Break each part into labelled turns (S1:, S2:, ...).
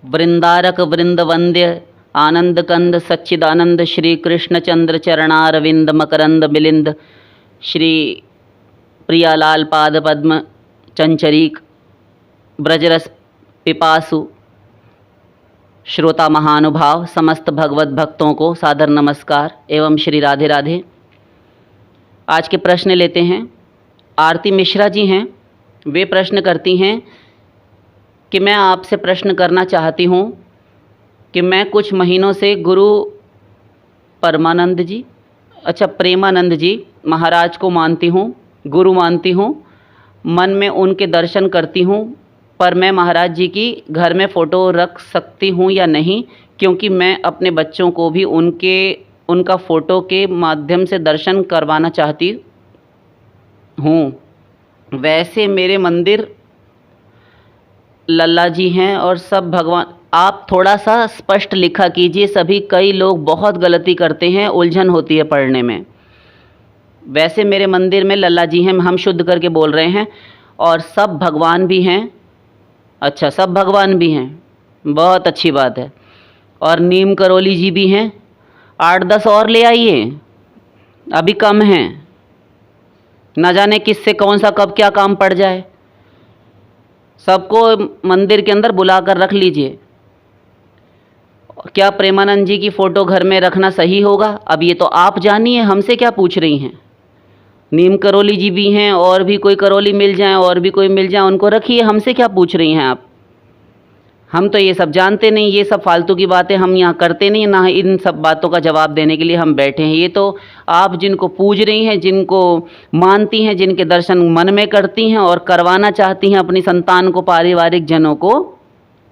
S1: वृंदारक वृंदवंद्य आनंद कंद सच्चिदानंद श्री कृष्ण चंद्र चरणारविंद मकरंद मिलिंद श्री प्रियालाल पाद पद्म चंचरीक ब्रजरस पिपासु श्रोता महानुभाव समस्त भगवत भक्तों को सादर नमस्कार एवं श्री राधे राधे। आज के प्रश्न लेते हैं। आरती मिश्रा जी हैं, वे प्रश्न करती हैं कि मैं आपसे प्रश्न करना चाहती हूँ कि मैं कुछ महीनों से गुरु प्रेमानंद जी महाराज को मानती हूँ, गुरु मानती हूँ, मन में उनके दर्शन करती हूँ, पर मैं महाराज जी की घर में फ़ोटो रख सकती हूँ या नहीं, क्योंकि मैं अपने बच्चों को भी उनका फ़ोटो के माध्यम से दर्शन करवाना चाहती हूँ। वैसे मेरे मंदिर लल्ला जी हैं और सब भगवान। आप थोड़ा सा स्पष्ट लिखा कीजिए, सभी कई लोग बहुत गलती करते हैं, उलझन होती है पढ़ने में। वैसे मेरे मंदिर में लल्ला जी हैं, हम शुद्ध करके बोल रहे हैं, और सब भगवान भी हैं। अच्छा, सब भगवान भी हैं, बहुत अच्छी बात है। और नीम करोली जी भी हैं। 8-10 और ले आइए, अभी कम हैं, न जाने किससे कौन सा कब क्या काम पड़ जाए। सबको मंदिर के अंदर बुला कर रख लीजिए। क्या प्रेमानंद जी की फ़ोटो घर में रखना सही होगा? अब ये तो आप जानिए, हमसे क्या पूछ रही हैं। नीम करोली जी भी हैं, और भी कोई करोली मिल जाए, और भी कोई मिल जाए, उनको रखिए, हमसे क्या पूछ रही हैं आप। हम तो ये सब जानते नहीं, ये सब फालतू की बातें हम यहाँ करते नहीं, ना इन सब बातों का जवाब देने के लिए हम बैठे हैं। ये तो आप जिनको पूज रही हैं, जिनको मानती हैं, जिनके दर्शन मन में करती हैं और करवाना चाहती हैं अपनी संतान को, पारिवारिक जनों को,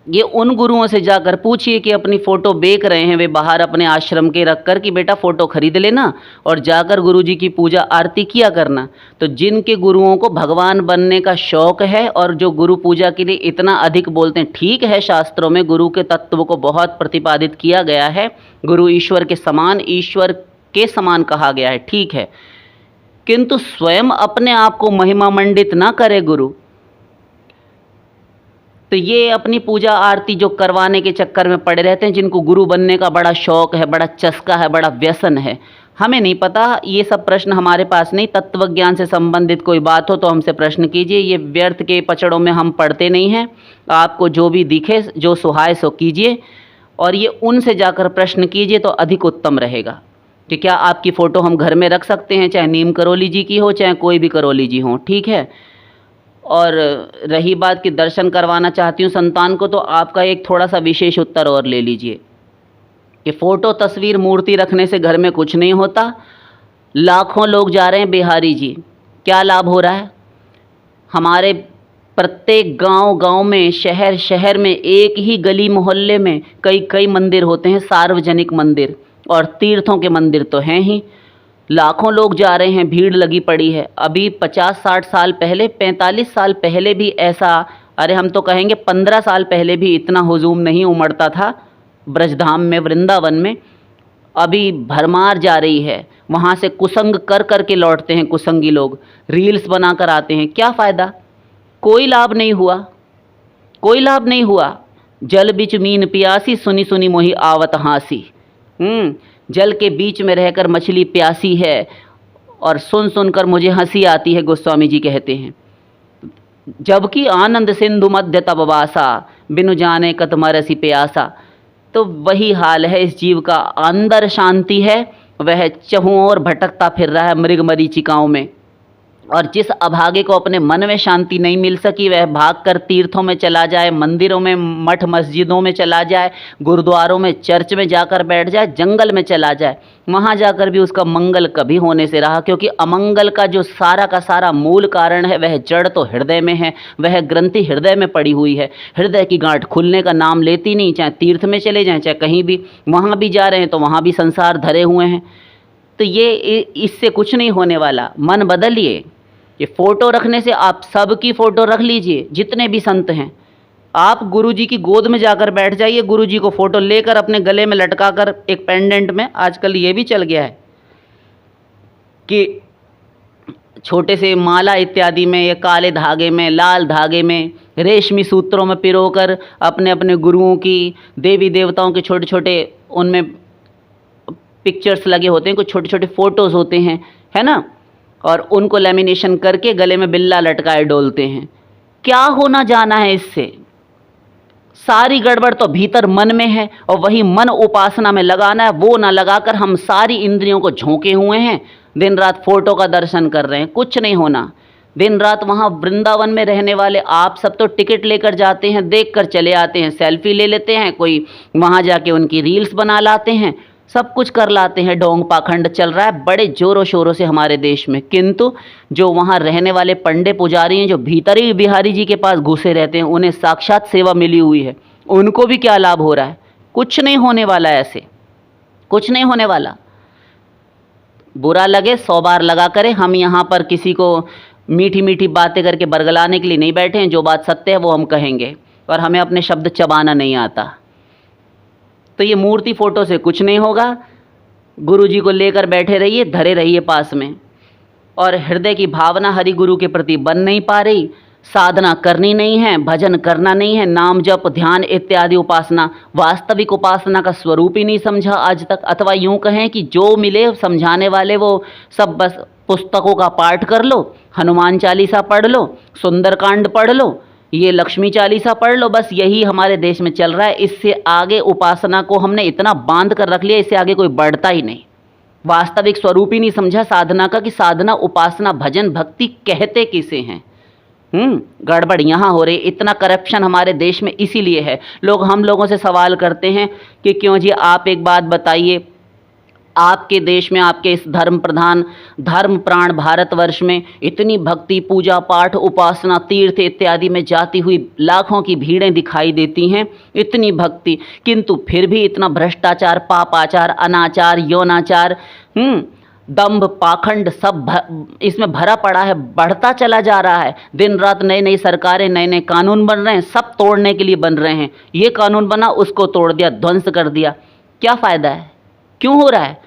S1: ये उन गुरुओं से जाकर पूछिए कि अपनी फ़ोटो बेच रहे हैं वे बाहर अपने आश्रम के रख कर कि बेटा फ़ोटो खरीद लेना और जाकर गुरु जी की पूजा आरती किया करना। तो जिनके गुरुओं को भगवान बनने का शौक़ है और जो गुरु पूजा के लिए इतना अधिक बोलते हैं, ठीक है, शास्त्रों में गुरु के तत्व को बहुत प्रतिपादित किया गया है, गुरु ईश्वर के समान कहा गया है, ठीक है, किंतु स्वयं अपने आप को महिमा मंडित ना करे गुरु। तो ये अपनी पूजा आरती जो करवाने के चक्कर में पड़े रहते हैं, जिनको गुरु बनने का बड़ा शौक़ है, बड़ा चस्का है, बड़ा व्यसन है। हमें नहीं पता, ये सब प्रश्न हमारे पास नहीं। तत्व ज्ञान से संबंधित कोई बात हो तो हमसे प्रश्न कीजिए, ये व्यर्थ के पचड़ों में हम पढ़ते नहीं हैं। आपको जो भी दिखे, जो सुहाए सो कीजिए, और ये उनसे जाकर प्रश्न कीजिए तो अधिक उत्तम रहेगा कि क्या आपकी फ़ोटो हम घर में रख सकते हैं, चाहे नीम करोली जी की हो, चाहे कोई भी करोली जी हो, ठीक है। और रही बात कि दर्शन करवाना चाहती हूँ संतान को, तो आपका एक थोड़ा सा विशेष उत्तर और ले लीजिए कि फ़ोटो, तस्वीर, मूर्ति रखने से घर में कुछ नहीं होता। लाखों लोग जा रहे हैं बिहारी जी, क्या लाभ हो रहा है? हमारे प्रत्येक गांव में, शहर शहर में, एक ही गली मोहल्ले में कई मंदिर होते हैं, सार्वजनिक मंदिर, और तीर्थों के मंदिर तो हैं ही। लाखों लोग जा रहे हैं, भीड़ लगी पड़ी है। अभी 50-60 साल पहले, 45 साल पहले भी ऐसा, अरे हम तो कहेंगे 15 साल पहले भी इतना हुजूम नहीं उमड़ता था ब्रजधाम में, वृंदावन में। अभी भरमार जा रही है, वहाँ से कुसंग कर के लौटते हैं कुसंगी लोग, रील्स बना कर आते हैं। क्या फ़ायदा? कोई लाभ नहीं हुआ, कोई लाभ नहीं हुआ। जल बिच मीन पियासी, सुनी सुनी मोही आवत हाँसी। जल के बीच में रहकर मछली प्यासी है और सुन सुनकर मुझे हंसी आती है, गोस्वामी जी कहते हैं। जबकि आनंद सिंधु मध्य तब वासा, बिनु जाने कत मरसी प्यासा। तो वही हाल है इस जीव का, अंदर शांति है, वह चहुओं ओर भटकता फिर रहा है मृग मरीचिकाओं में। और जिस अभागे को अपने मन में शांति नहीं मिल सकी, वह भागकर तीर्थों में चला जाए, मंदिरों में, मठ मस्जिदों में चला जाए, गुरुद्वारों में, चर्च में जाकर बैठ जाए, जंगल में चला जाए, वहाँ जाकर भी उसका मंगल कभी होने से रहा। क्योंकि अमंगल का जो सारा का सारा मूल कारण है, वह जड़ तो हृदय में है, वह ग्रंथि हृदय में पड़ी हुई है। हृदय की गांठ खुलने का नाम लेती नहीं, चाहे तीर्थ में चले जाएँ, चाहे कहीं भी, वहाँ भी जा रहे हैं तो वहाँ भी संसार धरे हुए हैं। तो ये इससे कुछ नहीं होने वाला। मन बदलिए। ये फ़ोटो रखने से, आप सबकी फ़ोटो रख लीजिए, जितने भी संत हैं। आप गुरुजी की गोद में जाकर बैठ जाइए, गुरुजी को फ़ोटो लेकर अपने गले में लटका कर, एक पेंडेंट में, आजकल ये भी चल गया है कि छोटे से माला इत्यादि में या काले धागे में, लाल धागे में, रेशमी सूत्रों में पिरोकर अपने अपने गुरुओं की, देवी देवताओं के छोटे छोटे उनमें पिक्चर्स लगे होते हैं, कुछ छोटे छोटे फ़ोटोज़ होते हैं, है ना, और उनको लेमिनेशन करके गले में बिल्ला लटकाए डोलते हैं। क्या होना जाना है इससे? सारी गड़बड़ तो भीतर मन में है, और वही मन उपासना में लगाना है। वो ना लगाकर हम सारी इंद्रियों को झोंके हुए हैं, दिन रात फोटो का दर्शन कर रहे हैं। कुछ नहीं होना। दिन रात वहाँ वृंदावन में रहने वाले आप सब तो टिकट लेकर जाते हैं, देख कर चले आते हैं, सेल्फी ले लेते हैं, कोई वहाँ जाके उनकी रील्स बना लाते हैं, सब कुछ कर लाते हैं। ढोंग पाखंड चल रहा है बड़े जोरों शोरों से हमारे देश में। किंतु जो वहाँ रहने वाले पंडे पुजारी हैं, जो भीतरी बिहारी जी के पास घुसे रहते हैं, उन्हें साक्षात सेवा मिली हुई है, उनको भी क्या लाभ हो रहा है? कुछ नहीं होने वाला है। ऐसे कुछ नहीं होने वाला। बुरा लगे 100 बार लगा करें। हम यहाँ पर किसी को मीठी मीठी बातें करके बरगलाने के लिए नहीं बैठे हैं। जो बात सत्य है वो हम कहेंगे, और हमें अपने शब्द चबाना नहीं आता। तो ये मूर्ति फ़ोटो से कुछ नहीं होगा। गुरु जी को लेकर बैठे रहिए, धरे रहिए पास में, और हृदय की भावना हरि गुरु के प्रति बन नहीं पा रही। साधना करनी नहीं है, भजन करना नहीं है, नाम जप ध्यान इत्यादि उपासना, वास्तविक उपासना का स्वरूप ही नहीं समझा आज तक। अथवा यूँ कहें कि जो मिले समझाने वाले वो सब बस पुस्तकों का पाठ कर लो, हनुमान चालीसा पढ़ लो, सुंदरकांड पढ़ लो, ये लक्ष्मी चालीसा पढ़ लो, बस यही हमारे देश में चल रहा है। इससे आगे उपासना को हमने इतना बांध कर रख लिया, इससे आगे कोई बढ़ता ही नहीं। वास्तविक स्वरूप ही नहीं समझा साधना का, कि साधना उपासना भजन भक्ति कहते किसे हैं। गड़बड़ यहाँ हो रही। इतना करप्शन हमारे देश में इसीलिए है। लोग हम लोगों से सवाल करते हैं कि क्यों जी आप एक बात बताइए, आपके देश में, आपके इस धर्म प्रधान धर्म प्राण भारतवर्ष में इतनी भक्ति पूजा पाठ उपासना तीर्थ इत्यादि में जाती हुई लाखों की भीड़ें दिखाई देती हैं, इतनी भक्ति, किंतु फिर भी इतना भ्रष्टाचार, पापाचार, अनाचार, यौनाचार, दंभ पाखंड सब इसमें भरा पड़ा है, बढ़ता चला जा रहा है। दिन रात नई नई सरकारें, नए नए कानून बन रहे हैं, सब तोड़ने के लिए बन रहे हैं। ये कानून बना, उसको तोड़ दिया, ध्वंस कर दिया। क्या फ़ायदा है? क्यों हो रहा है?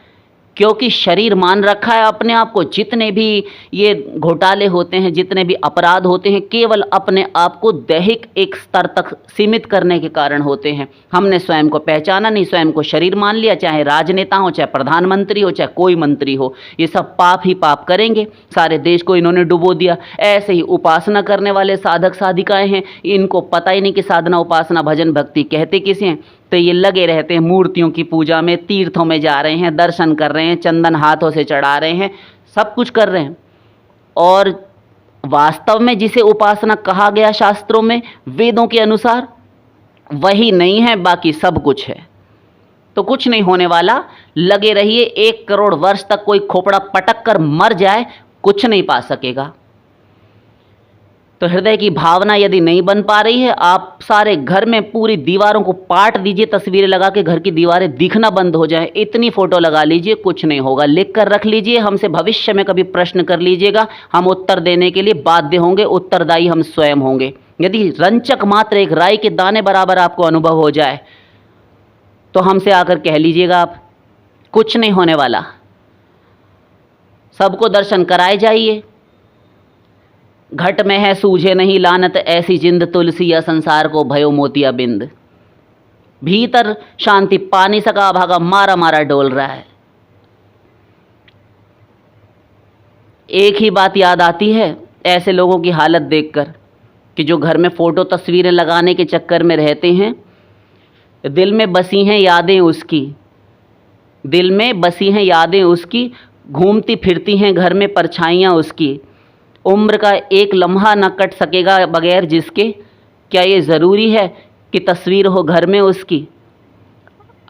S1: क्योंकि शरीर मान रखा है अपने आप को। जितने भी ये घोटाले होते हैं, जितने भी अपराध होते हैं, केवल अपने आप को दैहिक एक स्तर तक सीमित करने के कारण होते हैं। हमने स्वयं को पहचाना नहीं, स्वयं को शरीर मान लिया। चाहे राजनेता हो, चाहे प्रधानमंत्री हो, चाहे कोई मंत्री हो, ये सब पाप ही पाप करेंगे। सारे देश को इन्होंने डुबो दिया। ऐसे ही उपासना करने वाले साधक साधिकाएं हैं, इनको पता ही नहीं कि साधना उपासना भजन भक्ति कहते किसे हैं। तो ये लगे रहते हैं मूर्तियों की पूजा में, तीर्थों में जा रहे हैं, दर्शन कर रहे हैं, चंदन हाथों से चढ़ा रहे हैं, सब कुछ कर रहे हैं। और वास्तव में जिसे उपासना कहा गया शास्त्रों में, वेदों के अनुसार, वही नहीं है, बाकी सब कुछ है। तो कुछ नहीं होने वाला। लगे रहिए। 1 करोड़ वर्ष तक कोई खोपड़ा पटक कर मर जाए, कुछ नहीं पा सकेगा। तो हृदय की भावना यदि नहीं बन पा रही है, आप सारे घर में पूरी दीवारों को पाट दीजिए, तस्वीरें लगा के घर की दीवारें दिखना बंद हो जाए, इतनी फोटो लगा लीजिए, कुछ नहीं होगा। लिख कर रख लीजिए, हमसे भविष्य में कभी प्रश्न कर लीजिएगा, हम उत्तर देने के लिए बाध्य होंगे, उत्तरदायी हम स्वयं होंगे। यदि रंचक मात्र एक राई के दाने बराबर आपको अनुभव हो जाए तो हमसे आकर कह लीजिएगा आप। कुछ नहीं होने वाला। सबको दर्शन कराए जाइए। घट में है सूझे नहीं लानत, ऐसी जिंद तुलसी या संसार को भयो मोतिया बिंद। भीतर शांति पा नहीं सका, भागा मारा मारा डोल रहा है। एक ही बात याद आती है ऐसे लोगों की हालत देखकर, कि जो घर में फोटो तस्वीरें लगाने के चक्कर में रहते हैं, दिल में बसी हैं यादें उसकी, दिल में बसी हैं यादें उसकी, घूमती फिरती हैं घर में परछाइयाँ उसकी। उम्र का एक लम्हा न कट सकेगा बगैर जिसके, क्या ये ज़रूरी है कि तस्वीर हो घर में उसकी।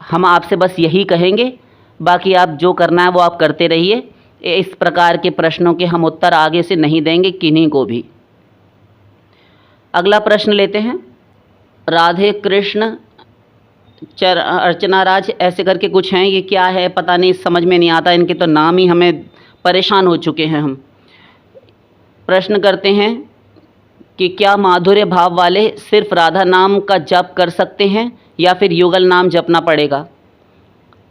S1: हम आपसे बस यही कहेंगे, बाकी आप जो करना है वो आप करते रहिए। इस प्रकार के प्रश्नों के हम उत्तर आगे से नहीं देंगे किन्हीं को भी। अगला प्रश्न लेते हैं। राधे कृष्ण अर्चना राज ऐसे करके कुछ हैं, ये क्या है पता नहीं, समझ में नहीं आता। इनके तो नाम ही हमें परेशान हो चुके हैं हम। प्रश्न करते हैं कि क्या माधुर्य भाव वाले सिर्फ राधा नाम का जप कर सकते हैं या फिर युगल नाम जपना पड़ेगा।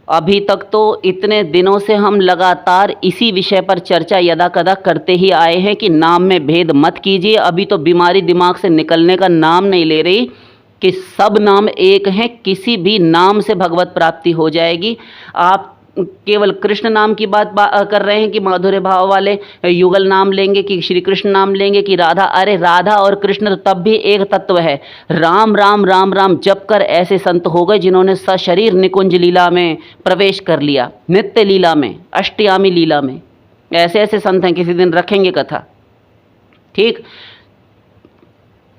S1: अभी तक तो इतने दिनों से हम लगातार इसी विषय पर चर्चा यदा कदा करते ही आए हैं कि नाम में भेद मत कीजिए। अभी तो बीमारी दिमाग से निकलने का नाम नहीं ले रही कि सब नाम एक हैं, किसी भी नाम से भगवत प्राप्ति हो जाएगी। आप केवल कृष्ण नाम की बात कर रहे हैं कि माधुर्य भाव वाले युगल नाम लेंगे कि श्री कृष्ण नाम लेंगे कि राधा। अरे राधा और कृष्ण तब भी एक तत्व है। राम राम राम राम जप कर ऐसे संत हो गए जिन्होंने सशरीर निकुंज लीला में प्रवेश कर लिया, नित्य लीला में, अष्टयामी लीला में। ऐसे ऐसे संत हैं, किसी दिन रखेंगे कथा। ठीक,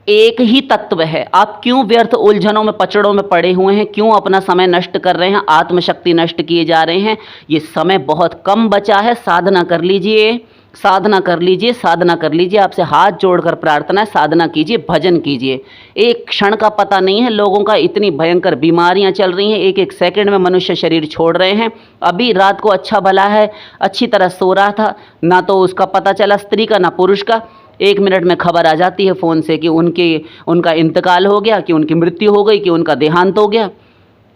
S1: एक ही तत्व है। आप क्यों व्यर्थ उलझनों में पचड़ों में पड़े हुए हैं? क्यों अपना समय नष्ट कर रहे हैं, आत्मशक्ति नष्ट किए जा रहे हैं? ये समय बहुत कम बचा है। साधना कर लीजिए, साधना कर लीजिए, साधना कर लीजिए। आपसे हाथ जोड़कर प्रार्थना है, साधना कीजिए, भजन कीजिए। एक क्षण का पता नहीं है लोगों का, इतनी भयंकर बीमारियां चल रही हैं, एक एक सेकंड में मनुष्य शरीर छोड़ रहे हैं। अभी रात को अच्छा भला है, अच्छी तरह सो रहा था, ना तो उसका पता चला स्त्री का ना पुरुष का। 1 मिनट में खबर आ जाती है फ़ोन से कि उनका इंतकाल हो गया, कि उनकी मृत्यु हो गई, कि उनका देहांत हो गया।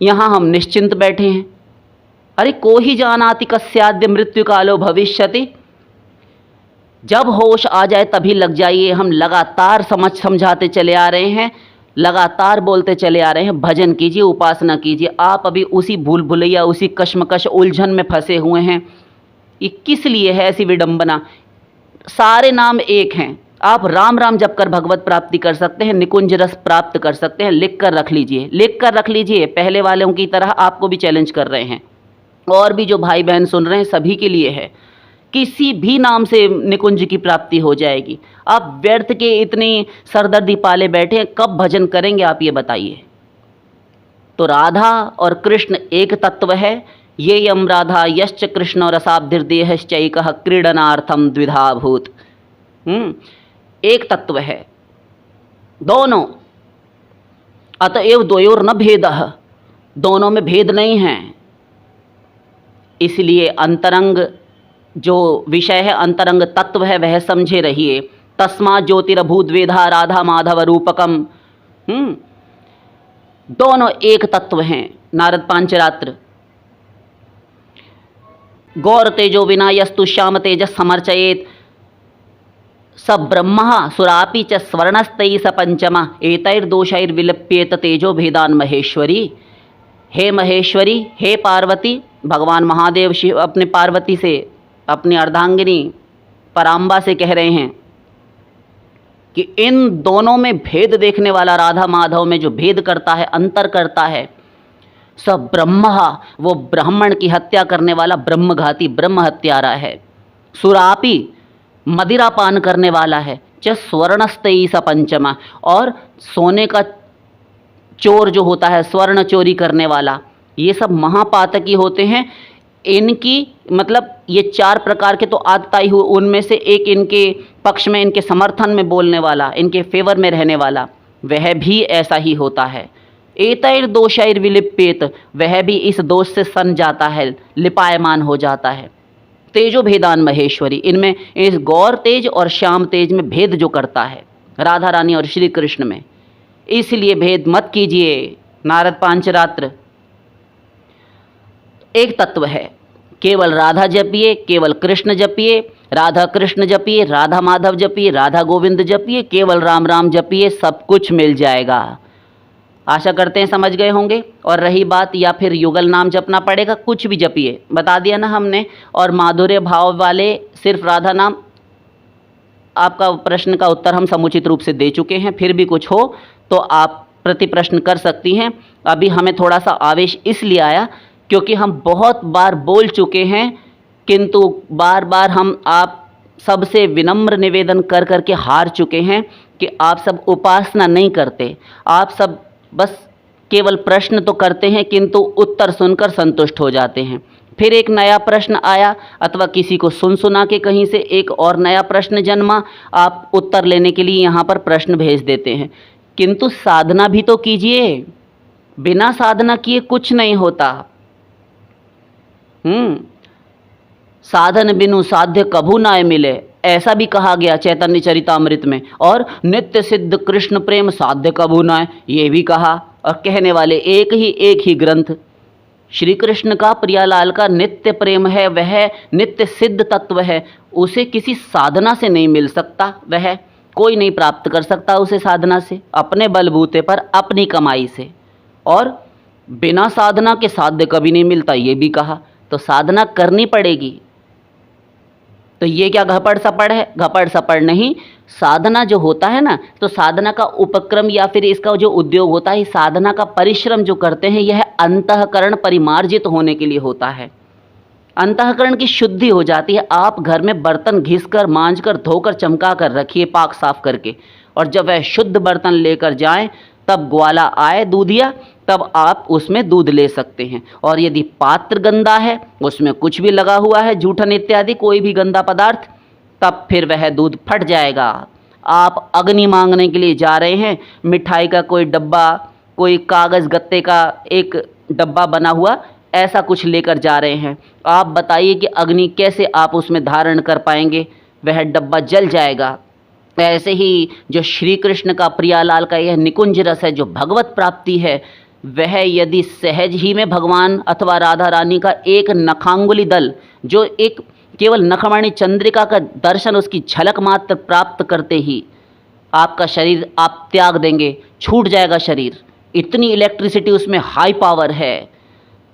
S1: यहाँ हम निश्चिंत बैठे हैं। अरे को ही जानाति कस्याद्य मृत्यु कालो भविष्यति। जब होश आ जाए तभी लग जाइए। हम लगातार समझाते चले आ रहे हैं, लगातार बोलते चले आ रहे हैं। भजन कीजिए, उपासना कीजिए। आप अभी उसी भूल भुलैया, उसी कश्मकश उलझन में फंसे हुए हैं। ये किस लिए है ऐसी विडंबना? सारे नाम एक हैं। आप राम राम जप कर भगवत प्राप्ति कर सकते हैं, निकुंज रस प्राप्त कर सकते हैं। लिख कर रख लीजिए, लिख कर रख लीजिए। पहले वालों की तरह आपको भी चैलेंज कर रहे हैं, और भी जो भाई बहन सुन रहे हैं सभी के लिए है। किसी भी नाम से निकुंज की प्राप्ति हो जाएगी। आप व्यर्थ के इतनी सरदर्दी पाले बैठे हैं, कब भजन करेंगे आप ये बताइए। तो राधा और कृष्ण एक तत्व है। ये यम राधा यश्च कृष्ण रसाब्धिर्देहश्चैकः क्रीडनार्थम द्विधा भूत। एक तत्व है दोनों। अतएव द्वयोर न भेदः, दोनों में भेद नहीं है। इसलिए अंतरंग जो विषय है, अंतरंग तत्व है, वह समझे रहिए। तस्मात् ज्योतिरभूत वेदा राधा माधव रूपकम। दोनों एक तत्व हैं। नारद पांचरात्र। गौर तेजो विना यस्तु श्याम तेजस समर्चयेत स ब्रह्म सुरापि च स्वर्णस्तयी स पंचमा एतैर्दोषैर्विलिप्येत तेजो भेदान महेश्वरी। हे महेश्वरी, हे पार्वती, भगवान महादेव शिव अपने पार्वती से, अपनी अर्धांगिनी पराम्बा से कह रहे हैं कि इन दोनों में भेद देखने वाला, राधा माधव में जो भेद करता है, अंतर करता है, सब ब्रह्म, वो ब्राह्मण की हत्या करने वाला ब्रह्मघाती, ब्रह्म हत्यारा है। सुरापी, मदिरा पान करने वाला है। च स्वर्णस्तयी स पंचमा, और सोने का चोर जो होता है, स्वर्ण चोरी करने वाला, ये सब महापातकी होते हैं। इनकी मतलब ये 4 प्रकार के तो आदता ही हुए, उनमें से एक इनके पक्ष में, इनके समर्थन में बोलने वाला, इनके फेवर में रहने वाला, वह भी ऐसा ही होता है। एतैर्दोषैर्विलिप्येत, वह भी इस दोष से सन जाता है, लिपायमान हो जाता है। तेजो भेदान महेश्वरी, इनमें इस गौर तेज और श्याम तेज में भेद जो करता है राधा रानी और श्री कृष्ण में, इसलिए भेद मत कीजिए। नारद पांचरात्र एक तत्व है। केवल राधा जपिए, केवल कृष्ण जपिए, राधा कृष्ण जपिए, राधा माधव जपिए, राधा गोविंद जपिए, केवल राम राम जपिए, सब कुछ मिल जाएगा। आशा करते हैं समझ गए होंगे। और रही बात या फिर युगल नाम जपना पड़ेगा, कुछ भी जपिए, बता दिया ना हमने। और माधुर्य भाव वाले सिर्फ राधा नाम, आपका प्रश्न का उत्तर हम समुचित रूप से दे चुके हैं। फिर भी कुछ हो तो आप प्रति प्रश्न कर सकती हैं। अभी हमें थोड़ा सा आवेश इसलिए आया क्योंकि हम बहुत बार बोल चुके हैं, किंतु बार बार हम आप सबसे विनम्र निवेदन कर करके हार चुके हैं कि आप सब उपासना नहीं करते। आप सब बस केवल प्रश्न तो करते हैं, किंतु उत्तर सुनकर संतुष्ट हो जाते हैं। फिर एक नया प्रश्न आया अथवा किसी को सुना के कहीं से एक और नया प्रश्न जन्मा, आप उत्तर लेने के लिए यहाँ पर प्रश्न भेज देते हैं। किंतु साधना भी तो कीजिए। बिना साधना किए कुछ नहीं होता। साधन बिनु साध्य कभू ना मिले, ऐसा भी कहा गया चैतन्य चरितामृत में। और नित्य सिद्ध कृष्ण प्रेम साध्य कभू ना, ये भी कहा। और कहने वाले एक ही ग्रंथ श्री कृष्ण का, प्रियालाल का नित्य प्रेम है, वह नित्य सिद्ध तत्व है, उसे किसी साधना से नहीं मिल सकता, वह कोई नहीं प्राप्त कर सकता उसे साधना से, अपने बलबूते पर, अपनी कमाई से। और बिना साधना के साध्य कभी नहीं मिलता, ये भी कहा। तो साधना करनी पड़ेगी। तो ये क्या घपड़ सपड़ है? घपड़ सपड़ नहीं। साधना जो होता है ना, तो साधना का उपक्रम या फिर इसका जो उद्योग होता है, साधना का परिश्रम जो करते हैं, यह अंतःकरण परिमार्जित होने के लिए होता है। अंतःकरण की शुद्धि हो जाती है। आप घर में बर्तन घिसकर, मांजकर, धोकर, चमका कर रखिए पाक साफ करके, और जब वह शुद्ध बर्तन लेकर जाएं, तब ग्वाला आए दूधिया, तब आप उसमें दूध ले सकते हैं। और यदि पात्र गंदा है, उसमें कुछ भी लगा हुआ है, जूठन इत्यादि कोई भी गंदा पदार्थ, तब फिर वह दूध फट जाएगा। आप अग्नि मांगने के लिए जा रहे हैं, मिठाई का कोई डब्बा, कोई कागज़ गत्ते का एक डब्बा बना हुआ, ऐसा कुछ लेकर जा रहे हैं, आप बताइए कि अग्नि कैसे आप उसमें धारण कर पाएंगे? वह डब्बा जल जाएगा। ऐसे ही जो श्री कृष्ण का, प्रियालाल का यह निकुंज रस है, जो भगवत प्राप्ति है, वह यदि सहज ही में भगवान अथवा राधा रानी का एक नखांगुली दल, जो एक केवल नखमणि चंद्रिका का दर्शन, उसकी झलक मात्र प्राप्त करते ही आपका शरीर आप त्याग देंगे, छूट जाएगा शरीर। इतनी इलेक्ट्रिसिटी उसमें, हाई पावर है,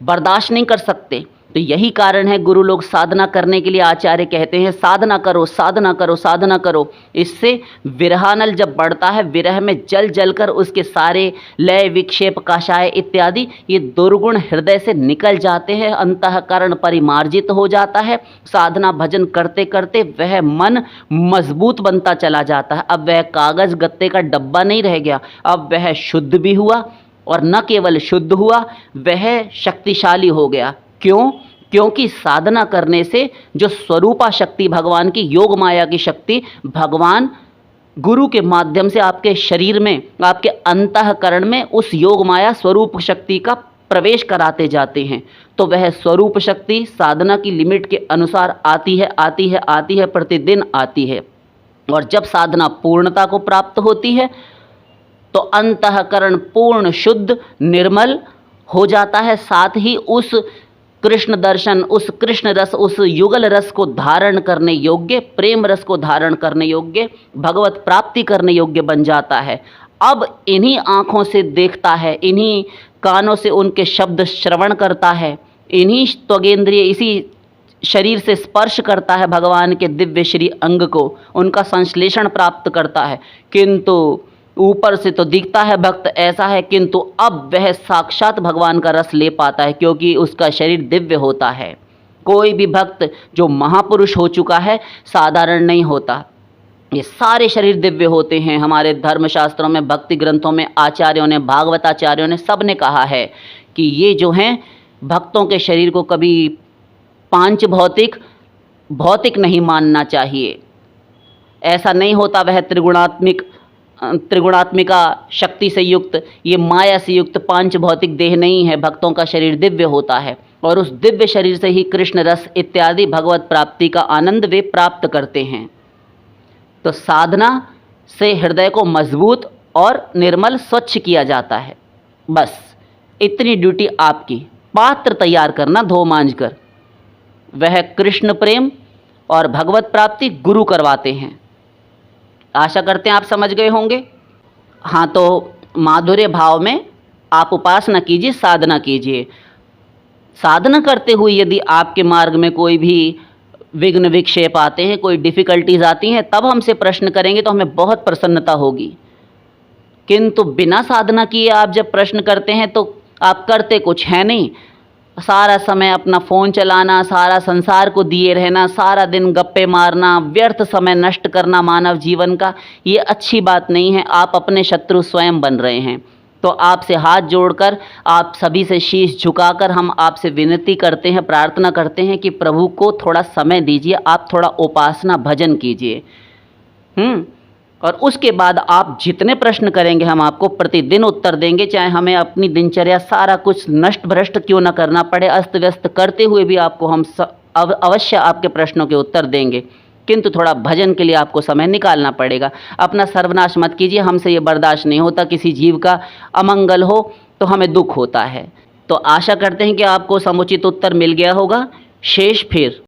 S1: बर्दाश्त नहीं कर सकते। तो यही कारण है गुरु लोग साधना करने के लिए, आचार्य कहते हैं साधना करो, साधना करो, साधना करो। इससे विरहानल जब बढ़ता है, विरह में जल जल कर उसके सारे लय, विक्षेप, काषाय इत्यादि ये दुर्गुण हृदय से निकल जाते हैं, अंतःकरण परिमार्जित हो जाता है। साधना भजन करते करते वह मन मजबूत बनता चला जाता है। अब वह कागज़ गत्ते का डब्बा नहीं रह गया, अब वह शुद्ध भी हुआ, और न केवल शुद्ध हुआ, वह शक्तिशाली हो गया। क्यों? क्योंकि साधना करने से जो स्वरूपा शक्ति भगवान की, योग माया की शक्ति, भगवान गुरु के माध्यम से आपके शरीर में, आपके अंतःकरण में उस योग माया स्वरूप शक्ति का प्रवेश कराते जाते हैं। तो वह स्वरूप शक्ति साधना की लिमिट के अनुसार आती है, आती है, आती है, प्रतिदिन आती है। और जब साधना पूर्णता को प्राप्त होती है, तो अंतःकरण पूर्ण, शुद्ध, निर्मल हो जाता है। साथ ही उस कृष्ण दर्शन, उस कृष्ण रस, उस युगल रस को धारण करने योग्य, प्रेम रस को धारण करने योग्य, भगवत प्राप्ति करने योग्य बन जाता है। अब इन्हीं आँखों से देखता है, इन्हीं कानों से उनके शब्द श्रवण करता है, इन्हीं त्वगेंद्रिय, इसी शरीर से स्पर्श करता है भगवान के दिव्य श्री अंग को, उनका संश्लेषण प्राप्त करता है। किंतु ऊपर से तो दिखता है भक्त ऐसा है, किंतु अब वह साक्षात भगवान का रस ले पाता है, क्योंकि उसका शरीर दिव्य होता है। कोई भी भक्त जो महापुरुष हो चुका है, साधारण नहीं होता। ये सारे शरीर दिव्य होते हैं। हमारे धर्मशास्त्रों में, भक्ति ग्रंथों में, आचार्यों ने, भागवताचार्यों ने, सब ने कहा है कि ये जो हैं भक्तों के शरीर को कभी पांच भौतिक नहीं मानना चाहिए। ऐसा नहीं होता वह त्रिगुणात्मिका शक्ति से युक्त, ये माया से युक्त पांच भौतिक देह नहीं है। भक्तों का शरीर दिव्य होता है, और उस दिव्य शरीर से ही कृष्ण रस इत्यादि भगवत प्राप्ति का आनंद वे प्राप्त करते हैं। तो साधना से हृदय को मजबूत और निर्मल, स्वच्छ किया जाता है। बस इतनी ड्यूटी आपकी। पात्र तैयार करना धो मांझ कर, वह कृष्ण प्रेम और भगवत प्राप्ति गुरु करवाते हैं। आशा करते हैं आप समझ गए होंगे। हाँ, तो माधुर्य भाव में आप उपासना कीजिए, साधना कीजिए। साधना करते हुए यदि आपके मार्ग में कोई भी विघ्न विक्षेप आते हैं, कोई डिफ़िकल्टीज आती हैं, तब हमसे प्रश्न करेंगे तो हमें बहुत प्रसन्नता होगी। किंतु बिना साधना किए आप जब प्रश्न करते हैं तो आप करते कुछ है नहीं। सारा समय अपना फ़ोन चलाना, सारा संसार को दिए रहना, सारा दिन गप्पे मारना, व्यर्थ समय नष्ट करना मानव जीवन का, ये अच्छी बात नहीं है। आप अपने शत्रु स्वयं बन रहे हैं। तो आपसे हाथ जोड़कर, आप सभी से शीश झुकाकर हम आपसे विनती करते हैं, प्रार्थना करते हैं कि प्रभु को थोड़ा समय दीजिए, आप थोड़ा उपासना भजन कीजिए। और उसके बाद आप जितने प्रश्न करेंगे हम आपको प्रतिदिन उत्तर देंगे, चाहे हमें अपनी दिनचर्या सारा कुछ नष्ट भ्रष्ट क्यों न करना पड़े, अस्त व्यस्त करते हुए भी आपको हम अवश्य आपके प्रश्नों के उत्तर देंगे। किंतु थोड़ा भजन के लिए आपको समय निकालना पड़ेगा। अपना सर्वनाश मत कीजिए, हमसे ये बर्दाश्त नहीं होता। किसी जीव का अमंगल हो तो हमें दुख होता है। तो आशा करते हैं कि आपको समुचित उत्तर मिल गया होगा। शेष फिर